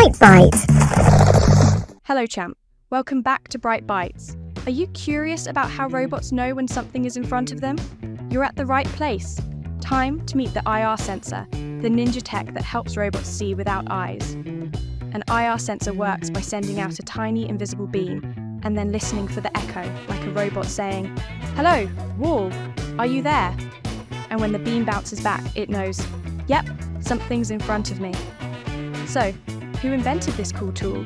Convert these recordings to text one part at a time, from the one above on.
BrightBytes. Hello champ, welcome back to BrightBytes. Are you curious about how robots know when something is in front of them? You're at the right place. Time to meet the IR sensor, the ninja tech that helps robots see without eyes. An IR sensor works by sending out a tiny invisible beam and then listening for the echo, like a robot saying, "Hello, wall, are you there?" And when the beam bounces back, it knows, "Yep, something's in front of me." So, who invented this cool tool?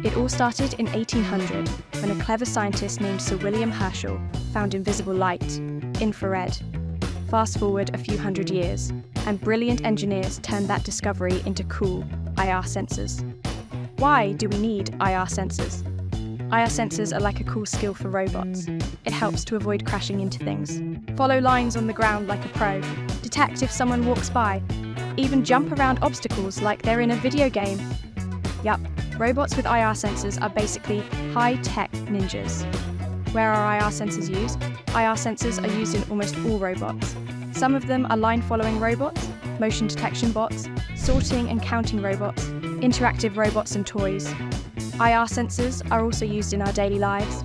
It all started in 1800 when a clever scientist named Sir William Herschel found invisible light, infrared. Fast forward a few hundred years, and brilliant engineers turned that discovery into cool IR sensors. Why do we need IR sensors? IR sensors are like a cool skill for robots. It helps to avoid crashing into things, follow lines on the ground like a pro, detect if someone walks by, even jump around obstacles like they're in a video game. Yup, robots with IR sensors are basically high-tech ninjas. Where are IR sensors used? IR sensors are used in almost all robots. Some of them are line-following robots, motion detection bots, sorting and counting robots, interactive robots and toys. IR sensors are also used in our daily lives.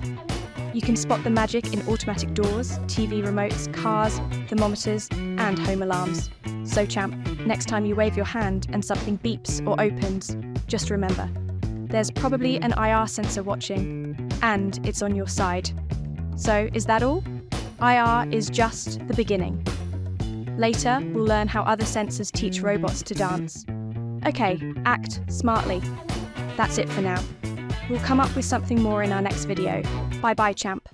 You can spot the magic in automatic doors, TV remotes, cars, thermometers, and home alarms. So champ, next time you wave your hand and something beeps or opens, just remember, there's probably an IR sensor watching, and it's on your side. So is that all? IR is just the beginning. Later, we'll learn how other sensors teach robots to dance. Okay, act smartly. That's it for now. We'll come up with something more in our next video. Bye-bye, champ.